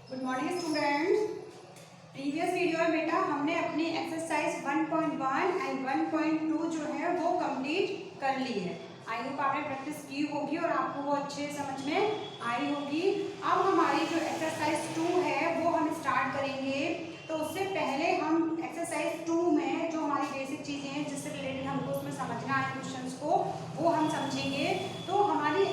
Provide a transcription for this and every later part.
Good morning students. Previous video में बेटा हमने अपनी एक्सरसाइज 1.1 एंड 1.2 जो है वो कंप्लीट कर ली है। आई होप आपने प्रैक्टिस की होगी और आपको वो अच्छे समझ में आई होगी। अब हमारी जो एक्सरसाइज 2 है वो हम स्टार्ट करेंगे। तो उससे पहले हम एक्सरसाइज 2 में जो हमारी बेसिक चीज़ें हैं जिससे रिलेटेड हमको उसमें समझना है क्वेश्चंस को, वो हम समझेंगे। तो हमारी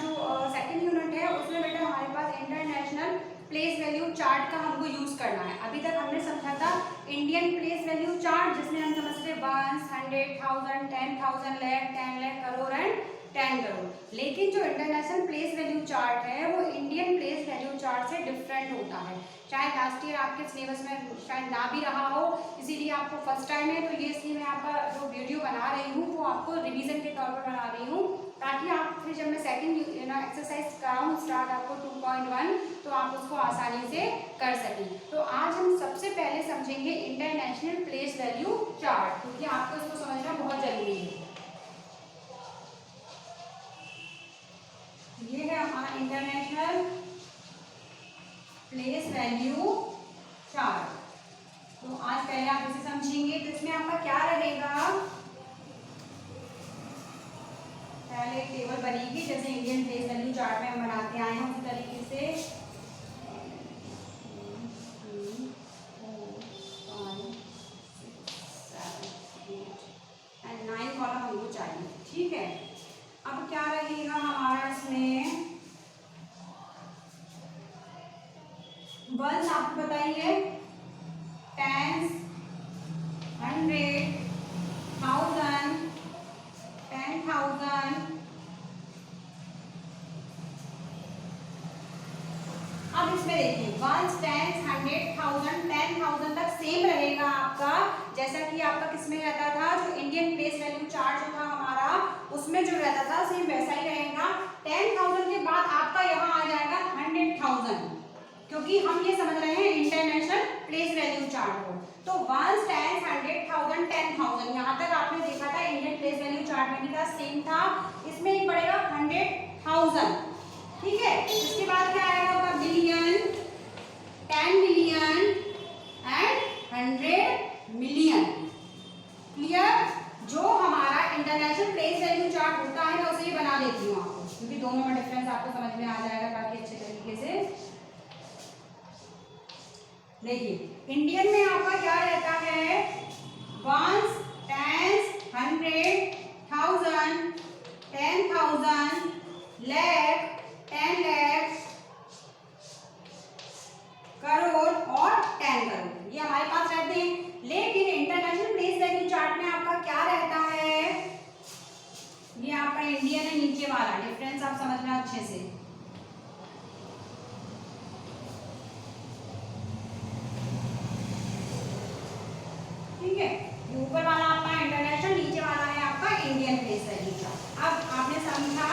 जो सेकेंड यूनिट है उसमें बेटा हमारे पास इंटरनेशनल प्लेस वैल्यू चार्ट का हमको यूज करना है। अभी तक हमने समझा था इंडियन प्लेस वैल्यू चार्ट, जिसमें हम समझते 1, 100, 1000, 10,000, लाख, 10 लाख, करोड़ एंड 10 करोड़। लेकिन जो इंटरनेशनल प्लेस वैल्यू चार्ट है वो इंडियन प्लेस वैल्यू चार्ट से डिफरेंट होता है। शायद लास्ट ईयर आपके सिलेबस में शायद ना भी रहा हो, इसीलिए आपको फर्स्ट टाइम है। तो ये इसलिए मैं आपका जो वीडियो बना रही हूँ वो आपको रिवीजन के तौर पर बना रही हूँ, ताकि आप फिर जब मैं सेकंड एक्सरसाइज कराऊँ स्टार्ट आपको 2.1 तो आप उसको आसानी से कर सकें। तो आज हम सबसे पहले समझेंगे इंटरनेशनल प्लेस वैल्यू चार्ट, क्योंकि आपको इसको समझना बहुत जरूरी है। ये है हमारा इंटरनेशनल प्लेस वैल्यू चार्ट। तो आज पहले आप इसे समझेंगे। तो इसमें आपका क्या रहेगा, पहले एक टेबल बनेगी जैसे इंडियन प्लेस वैल्यू चार्ट में हम बनाते आए हैं उसी तरीके से। 9 कॉलम हमको चाहिए, ठीक है। अब क्या रहेगा हमारा इसमें, वंस आपको बताइए, टेंस, 100, 1000, 10,000। अब इसमें देखिए 1, 10, 100, 1000, 10,000 तक सेम रहेगा आपका, जैसा कि आपका किसमें रहता था, जो इंडियन प्लेस वैल्यू चार्ट जो था हमारा उसमें जो रहता था सेम वैसा ही रहेगा। 10,000 के बाद आपका यहाँ आ जाएगा 100,000, क्योंकि हम ये समझ रहे हैं इंटरनेशनल प्लेस वैल्यू चार्ट को। तो 1, 10, 100,000, 10,000 यहाँ तक आपने देखा था इंडियन प्लेस वैल्यू चार्ट में भी था, सेम था। इसमें एक पड़ेगा 100,000, ठीक है। इसके बाद क्या आएगा आपका billion, 10 million and 100 million. Clear. जो हमारा इंटरनेशनल प्लेस वैल्यू चार्ट होता है मैं उसे बना देती हूँ आपको, क्योंकि दोनों में डिफरेंस आपको समझ में आ जाएगा काफी अच्छे तरीके से। देखिए इंडियन में आपका क्या रहता है, 1, 10, 100, 1000, 10,000, लाख, 10 लाख, करोड़ और 10 करोड़, ये हमारे पास रहते हैं। लेकिन इंटरनेशनल प्लेस वैल्यू चार्ट में आपका क्या रहता है, ये आपका इंडियन है नीचे वाला, डिफरेंस आप समझना अच्छे से। ठीक है, ऊपर वाला आपका इंटरनेशनल, नीचे वाला है आपका इंडियन प्लेस वैल्यू चार्ट। अब आपने समझा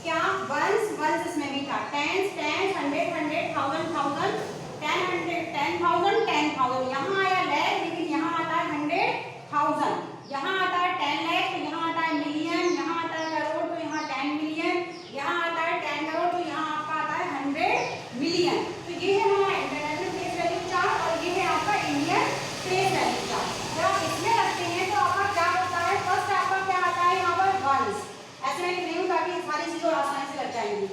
क्या, वंस इसमें भी था, 10, 10, 100, 100, 1000, 1000, 10,000, 10,000, यहाँ आया लाख, लेकिन यहाँ आता है 100,000, यहाँ आता है 10 लाख, तो यहाँ आता है मिलियन, यहाँ आता है करोड़, तो यहाँ 10 मिलियन, यहाँ आता है 10 करोड़, तो यहाँ आपका आता है 100 मिलियन। तो ये है हमारा इंटरनेशनल प्लेस वैल्यू चार्ट और ये है आपका इंडियन प्लेस वैल्यू चार्ट। जब आप इसमें रखते हैं तो आपका क्या होता है, फर्स्ट आपका क्या आता है यहाँ पर वंस, ऐसे मैं लिख रही हूँ ताकि सारी चीजें आसानी से लग जाएंगी।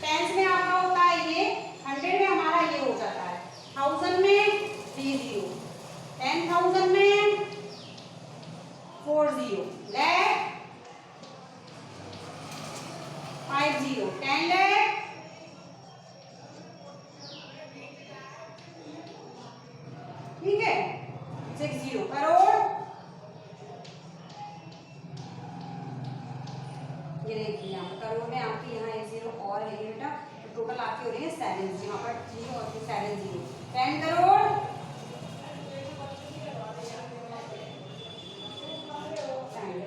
टेंस में आपका होता है ये, 100 में हमारा ये हो जाता है, 1000 में 30, 10,000 में 40, लाख 50, 10 लाख, ठीक है, 60 करोड़। ये देखिए यहाँ करोड़ में आपकी यहाँ एक 0 और है बेटा, तो टोटल आपके हो रहे हैं 7, यहाँ पर 0 और 7, 0, 10 करोड़।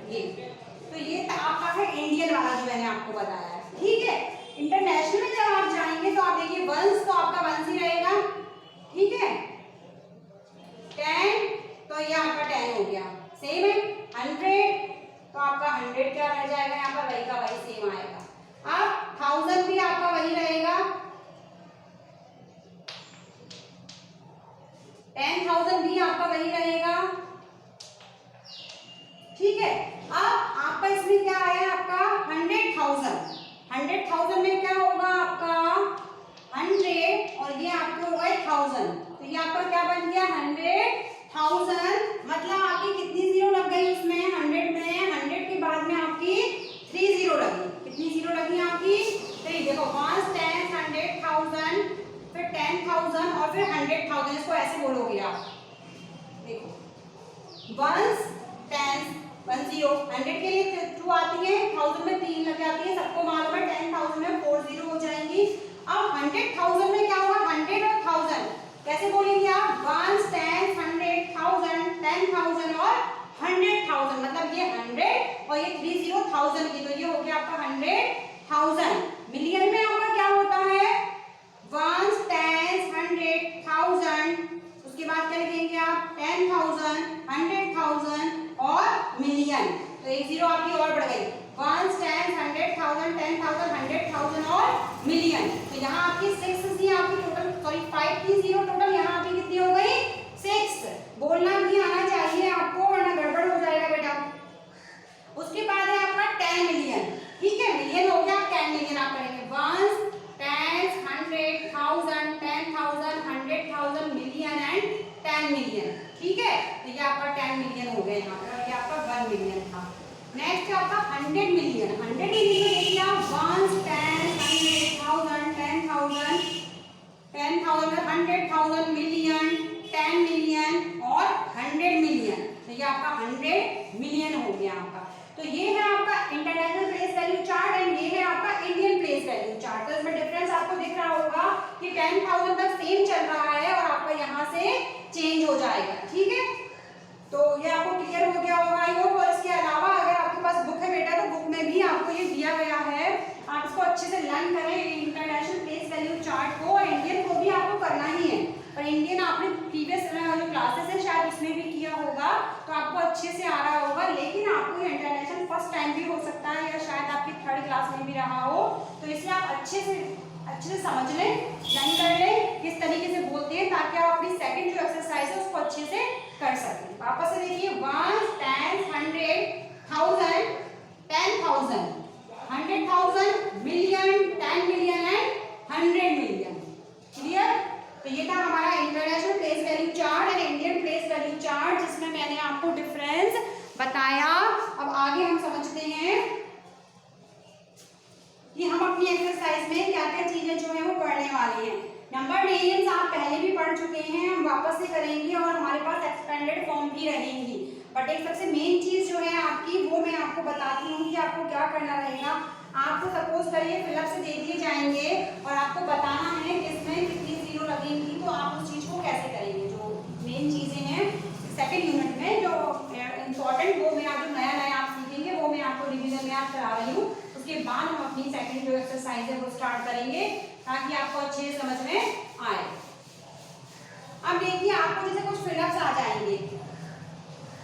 ये तो ये आपका है इंडियन वाला जो मैंने आपको बताया है, ठीक है। इंटरनेशनल में जब आप जाएंगे तो आप देखिए वंस तो आपका वंस ही रहेगा, ठीक है। 10 तो ये आपका 10 हो गया, सेम है। 100 तो आपका 100 क्या रह जाएगा यहाँ पर, वही का वही सेम आएगा। अब 1000 भी आपका वही रहेगा, 10,000 भी आपका वही रहेगा, ठीक है। अब आपका इसमें क्या आया आपका 100,000, 100,000 में क्या होगा आपका 100 और ये आपको होगा 1000, तो ये आपका क्या बन गया 100,000। मतलब आपकी कितनी जीरो लग गई उसमें 100 में, 100 के बाद में आपकी 3 जीरो लगी। कितनी जीरो लगी आपकी 3। देखो 1 10 100,000 फिर 10,000 और फिर 100,000, इसको ऐसे बोलोगे आप। देखो 1 10 1 0, 100 के लिए 2 आती है, 1000 में 3 लग जाती है, सबको मालूम है। 10,000 में 4 जीरो हो जाएंगी। अब 100,000 में क्या होगा 100 और 1000 कैसे बोलेंगे आप 1 10 100,000 10,000 और 100,000, मतलब ये 100 और ये 30,000 की, तो ये हो गया आपका 100,000। मिलियन में आपका क्या होता है 1 10 100,000, उसके बाद क्या लिखेंगे आप 10,000 100,000 और मिलियन, तो एक जीरो आपकी और बढ़ गई 1 10 100,000 10,000 100,000 और मिलियन। तो यहाँ आपकी 6 थी आपकी टोटल, सॉरी 5 थी जीरो टोटल, यहाँ आपकी कितनी हो गई 6। बोलना भी आना चाहिए आपको वरना गड़बड़ हो जाएगा बेटा। उसके बाद है आपका 10 मिलियन, ठीक है। मिलियन हो गया 10 मिलियन आप करेंगे 1 10 100,000 10,000 100,000 मिलियन एंड 10 मिलियन, ठीक है। तो ये आपका 10 मिलियन हो गया यहाँ पर, और ये आपका 1 मिलियन था। नेक्स्ट है आपका 100 मिलियन। 100 मिलियन देखिए आप 1 10 100,000 10,000 10,000 100,000 मिलियन 10 मिलियन और 100 मिलियन, तो ये आपका 100 मिलियन हो गया आपका। तो ये है आपका international place value chart and ये है आपका इंडियन प्लेस वैल्यू चार्ट। तो इसमें डिफरेंस आपको दिख रहा होगा कि 10,000 तक सेम चल रहा है और आपका यहाँ से चेंज हो जाएगा, ठीक है। तो ये आपको क्लियर हो गया होगा आई होप। और इसके अलावा अगर आपके पास बुक है बेटा तो बुक में भी आपको ये दिया गया है, आप इसको अच्छे से लर्न करें इंटरनेशनल प्लेस वैल्यू चार्ट को। और इंडियन को भी आपको करना ही है, और इंडियन आपने प्रीवियस जो क्लासेस है शायद उसमें भी किया होगा तो आपको अच्छे से आ रहा होगा। लेकिन आपको ये इंटरनेशनल फर्स्ट टाइम भी हो सकता है या शायद आपकी 3rd क्लास में भी रहा हो, तो इसलिए आप अच्छे से समझ लें, लर्न कर लें किस तरीके से बोलते हैं, ताकि आप अपनी सेकंड जो एक्सरसाइज है उसको अच्छे से कर सकें। वापस से देखिए 1 10 100,000 10,000 100,000 million 10 million and 100 million, clear. तो ये था हमारा international place value chart and Indian place value chart, जिसमें मैंने आपको डिफरेंस बताया। अब आगे हम समझते हैं कि हम अपनी एक्सरसाइज में क्या क्या चीजें जो है वो पढ़ने वाली हैं। नंबर नेम्स आप पहले भी पढ़ चुके हैं, हम वापस से करेंगे और हमारे पास एक्सपेंडेड फॉर्म भी रहेंगी। बट एक सबसे मेन चीज जो है आपकी वो मैं आपको बताती हूँ कि आपको क्या करना रहेगा। आपको सपोज करिए फिलअप से दे दिए जाएंगे और आपको बताना है किसमें कितनी जीरो लगेंगी, तो आप उस चीज को कैसे करेंगे। जो मेन चीजें हैं सेकेंड यूनिट में जो इम्पोर्टेंट, वो मैं आप जो नया आप सीखेंगे वो मैं आपको रिविजन में आप करा रही हूँ। उसके बाद हम अपनी सेकंड जो एक्सरसाइज है वो स्टार्ट करेंगे ताकि आपको अच्छे से समझ में आए। अब देखिए आपको जैसे कुछ फिलअप्स आ जाएंगे,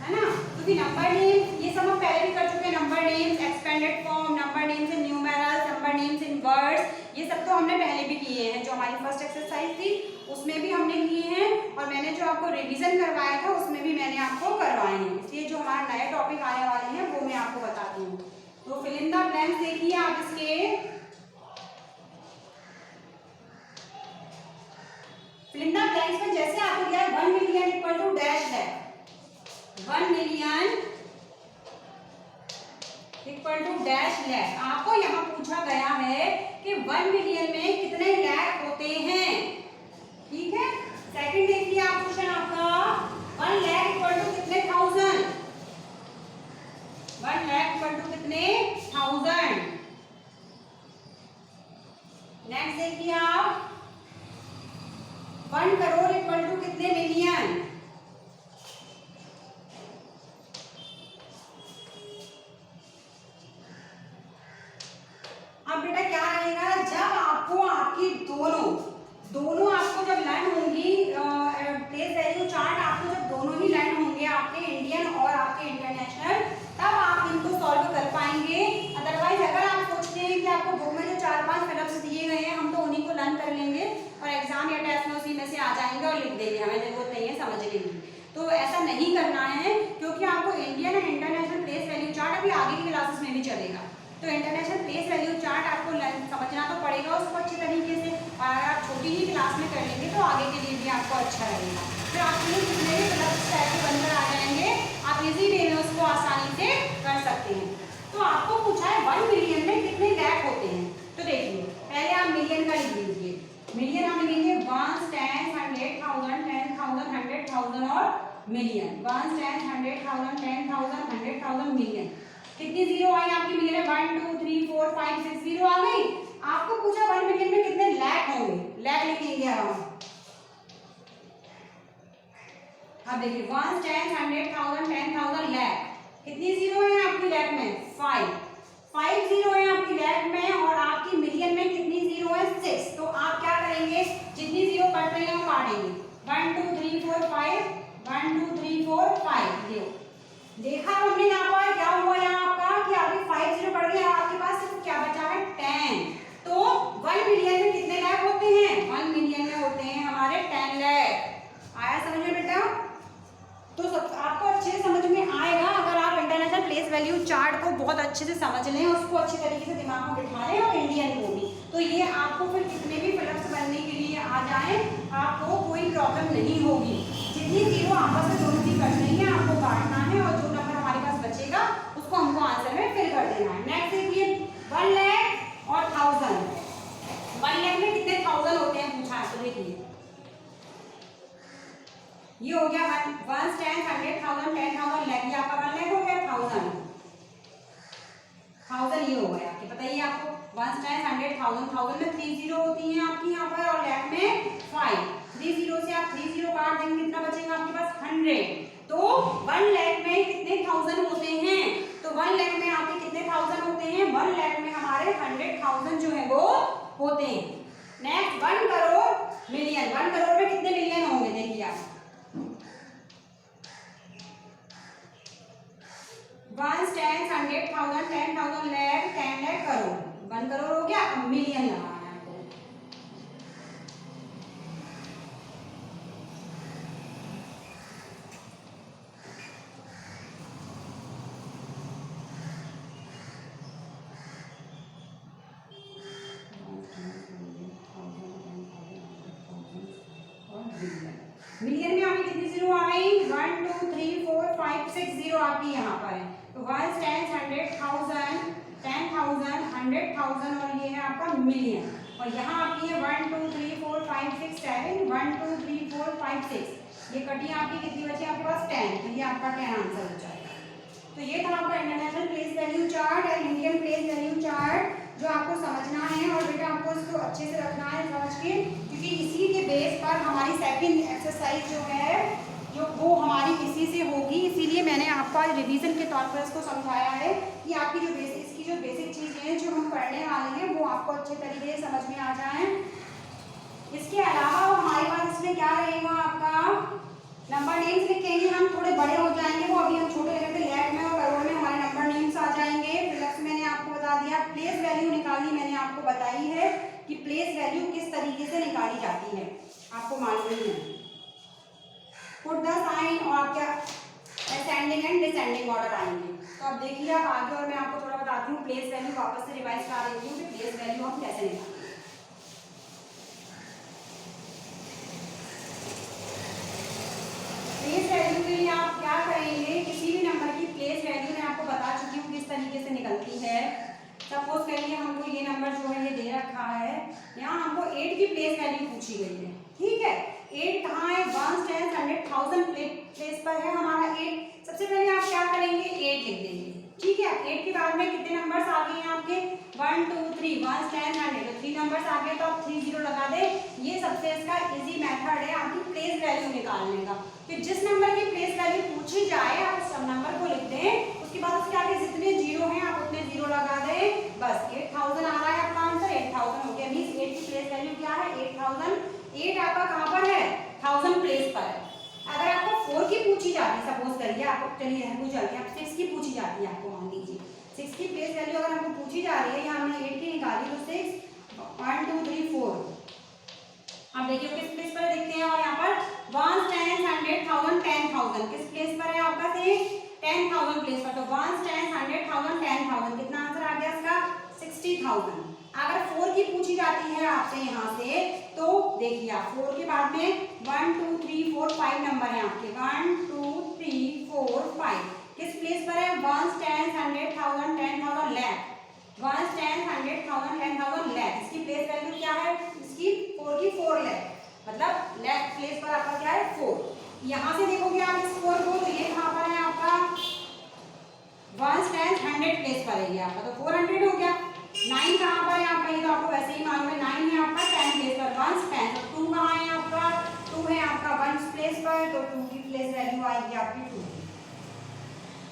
है ना, क्योंकि नंबर नेम ये सब हम पहले भी कर चुके हैं। Number names, expanded form, number names in numerals, number names in words, ये सब तो हमने पहले भी किए हैं। जो हमारी फर्स्ट एक्सरसाइज थी उसमें भी हमने किए हैं, और मैंने जो आपको रिवीजन करवाया था उसमें भी मैंने आपको करवाए हैं। इसलिए जो हमारा नया टॉपिक आने वाले हैं वो मैं आपको बताती हूँ। तो फिल इन द ब्लैंक्स देखिए आप इसके, फिल इन द ब्लैंक्स में जैसे आपको दिया है 1 मिलियन इक्वल टू डैश है, 1 million equal to dash lakh. आपको यहाँ पूछा गया है कि 1 मिलियन में कितने लैख होते हैं, ठीक है। सेकंड देखिए आप क्वेश्चन आपका 1 लाख इक्वल टू कितने थाउजेंड, 1 लाख इक्वल टू कितने थाउजेंड। नेक्स्ट देखिए आप 1 करोड़ इक्वल टू कितने मिलियन, अब बेटा क्या रहेगा जब आपको आपकी दोनों आपको जब लर्न होंगी प्लेस वैल्यू चार्ट, आपको जब दोनों ही लर्न होंगे आपके इंडियन और आपके इंटरनेशनल, तब आप इनको सॉल्व कर पाएंगे। अदरवाइज अगर आप सोचते हैं कि आपको बुक में जो 4-5 फिलअप्स दिए गए हैं हम तो उन्हीं को लर्न कर लेंगे और एग्जाम या टेस्ट में उसी में से आ जाएंगे और लिख देंगे, हमें जरूरत नहीं है समझने की। तो ऐसा नहीं करना है, क्योंकि आपको Indian and international place value chart अभी आगे की क्लासेस में भी चलेगा। तो इंटरनेशनल प्लेस वैल्यू चार्ट आपको समझना तो पड़ेगा उसको अच्छे तरीके से, और अगर आप छोटी ही क्लास में कर लेंगे तो आगे के लिए भी आपको अच्छा रहेगा। फिर आपके लिए कितने भी प्लस टाइप के बनकर आ जाएंगे, आप इजी वे में उसको आसानी से कर सकते हैं। तो आपको पूछा है 1 मिलियन में कितने लैख होते हैं। तो देखिए पहले आप मिलियन का लिख लीजिए। मिलियन हम लिखेंगे 1, 10, 100,000, 10,000, 100,000 और मिलियन। 1, 10, 100,000, 10,000, 100,000 मिलियन। कितनी जीरो आई आपकी मिलियन में? 1 2 3 4 5 6 जीरो आ गई। आपको पूछा 1 मिलियन में कितने लैख होंगे, लैख लिखेंगे हम। अब देखिए 1, 10, 100,000, 10,000 लैख। कितनी जीरो है आपकी लैख में? 5 जीरो है आपकी लैख में, और आपकी मिलियन में कितनी जीरो है? 6। तो आप क्या करेंगे, जितनी जीरो कट रही है वो काटेंगे। 1 2 3 4 5, 1 2 3 4 5। देखा हमने यहाँ पर क्या हुआ, यहाँ आपका कि आपके 5 जीरो कट गया, आपके पास सिर्फ क्या बचा है? 10। तो 1 मिलियन में कितने लैख होते हैं? 1 मिलियन में होते हैं हमारे 10 लैख। आया समझ में बेटा? तो सब आपको अच्छे से समझ में आएगा अगर आप इंटरनेशनल प्लेस वैल्यू चार्ट को बहुत अच्छे से समझ लें, उसको अच्छे तरीके से दिमाग में बिठा लें, और इंडियन को भी। तो ये आपको फिर कितने भी फिलप्स बनने के लिए आ जाए, आपको कोई प्रॉब्लम नहीं होगी। जितनी जीरो आपस में दोनों की कट रही है आपको काटना है, और जो नंबर हमारे पास बचेगा उसको हमको आंसर में फिल कर देना है। नेक्स्ट देखिए 1 लाख और 1000। 1 लाख में कितने 1000 होते हैं पूछा है, तो देखिए ये हो गया 1, 10, 100,000, 10,000 लैख। ये आपका 1 लाख हो गया। 1000 ये हो गया आपके, बताइए आपको 1, 10, 100,000, 1000 में 3 जीरो होती हैं आपकी यहाँ पर, और लैख में 5। 3 जीरो से आप 3 जीरो काट देंगे, कितना बचेगा आपके पास? 100। तो 1 लाख में कितने 1000 होते हैं? तो 1 लाख में आपके कितने 1000 होते हैं? 1 लाख में हमारे 100,000 जो है वो होते हैं। Next 1 crore million. 1 करोड़ में कितने मिलियन होंगे? देखिए आप 1, 10, 100,000, 10,000 लैख, 10 लाख करोड़। 1 करोड़ हो गया। अब मिलियन लगाना है आपको। मिलियन में आपकी कितनी जीरो आ गई? 1 2 3 4 5 6 जीरो आपकी यहाँ पर है। तो 1, 10, 100,000, 10,000, 100,000, और ये है आपका मिलियन। और यहाँ आपकी है 1 2 3 4 5 6 7, 1 2 3 4 5 6। ये कटी आपकी कितनी बची आपके पास? 10। तो ये आपका 10 आंसर हो जाएगा। तो ये था आपका international place value chart and Indian place value chart, जो आपको समझना है, और बेटा आपको इसको अच्छे से रखना है समझ के, क्योंकि इसी के बेस पर हमारी सेकंड एक्सरसाइज जो है जो वो हमारी इसी से होगी। इसीलिए मैंने आपको आज रिवीजन के तौर पर इसको समझाया है कि आपकी जो इसकी जो बेसिक चीज़ें जो हम पढ़ने वाले हैं वो आपको अच्छे तरीके से समझ में आ जाए। इसके अलावा हमारे पास इसमें क्या रहेगा, आपका नंबर नेम्स लिखेंगे हम, थोड़े बड़े हो जाएंगे वो, अभी हम छोटे लिखते लैख में और करोड़ में हमारे नंबर नेम्स आ जाएंगे। फिलहाल मैंने आपको बता दिया, प्लेस वैल्यू निकालनी मैंने आपको बताई है कि प्लेस वैल्यू किस तरीके से निकाली जाती है, आपको मालूम ही है। पुट द साइन, और क्या असेंडिंग एंड डिसेंडिंग ऑर्डर आएंगे। तो अब देखिए आप आगे, और मैं आपको थोड़ा बताती हूँ प्लेस वैल्यू, वापस से रिवाइज करा देती हूँ कि प्लेस वैल्यू हम कैसे निकालेंगे। प्लेस वैल्यू के लिए आप क्या करेंगे, किसी भी नंबर की प्लेस वैल्यू मैं आपको बता चुकी हूँ किस तरीके से निकलती है। सपोज करिए हमको ये नंबर जो है ये दे रखा है, यहाँ हमको 8 की प्लेस वैल्यू पूछी गई है, ठीक है। 8 कहाँ है? 1, 10, 100,000 प्लेस पर है हमारा 8। सबसे पहले आप क्या करेंगे? 8 लिख देंगे, ठीक है। 8 के बाद में कितने नंबर्स आ गए हैं आपके? 1 2 3, 1 10 100, तो 3 नंबर्स आ गए, तो आप 3 जीरो लगा दे। ये सबसे इसका इजी मेथड है आपकी प्लेस वैल्यू निकालने का। फिर जिस नंबर की प्लेस वैल्यू पूछी जाए आप उस नंबर को लिख दें, उसके बाद उसके आगे जितने जीरो हैं आप उतने जीरो लगा दें, बस। 8,000 आ रहा है आपका आंसर, 8,000 हो गया। मींस 8 की प्लेस वैल्यू क्या है? 8,000। 8 आपका कहाँ पर है? 1000 प्लेस पर है। अगर आपको 4 की पूछी जाती है, सपोज करिए आपको, चलिए पूछ जाती है, आप 6 की पूछी जाती है आपको, मान लीजिए 6 की प्लेस वैल्यू अगर हमको पूछी जा रही है, यहाँ हमने 8 की निकाली, तो 6 1 2 3 4। अब देखिए किस प्लेस पर देखते हैं, और यहाँ पर 10,000 प्लेस पर, तो 1 10 100,000 10,000, कितना आंसर आ गया इसका 60,000। अगर 4 की पूछी जाती है आपसे यहाँ से तो देखिए आप 4 के बाद में 1 2 3 4 5 नंबर है आपके, 1 2 3 4 5, किस प्लेस पर है 1 10 100,000 10,000 लाख, 1 10 100,000 10,000 लाख, इसकी प्लेस वैल्यू क्या है इसकी 4 की 4 लाख, मतलब लाख प्लेस पर आपका क्या है 4। यहाँ से देखोगे आप इस 4 को तो ये कहाँ पर है आपका 1 10 100 प्लेस पर है आपका, तो 400 हो गया। 9 कहाँ पर है आपका, ये तो आपको वैसे ही मालूम है, 9 है आपका 10 प्लेस पर 1 10, तो 2 कहाँ है आपका 2 है आपका 1 प्लेस पर, तो 2 की प्लेस वैल्यू आएगी आपकी 2।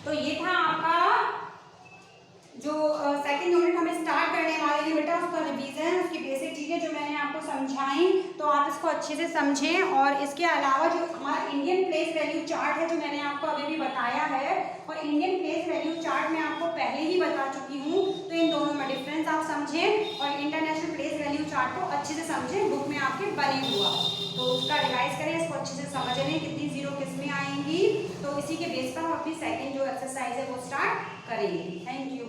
तो ये था आपका जो सेकंड यूनिट हमें स्टार्ट करने वाले हैं बेटा, उसका रिवीजन, उसकी बेसिक चीज़ें जो मैंने आपको समझाई, तो आप इसको अच्छे से समझें। और इसके अलावा जो हमारा इंडियन प्लेस वैल्यू चार्ट है जो मैंने आपको अभी भी बताया है, और इंडियन प्लेस वैल्यू चार्ट मैं आपको पहले ही बता चुकी हूँ, तो इन दोनों में डिफरेंस आप समझें और इंटरनेशनल प्लेस वैल्यू चार्ट को अच्छे से समझें, बुक में आपके बने हुआ, तो उसका रिवाइज करें, इसको अच्छे से समझ लें कितनी जीरो किस में आएंगी, तो इसी के बेस पर हम अपनी सेकेंड जो एक्सरसाइज है वो स्टार्ट करेंगे। Thank you.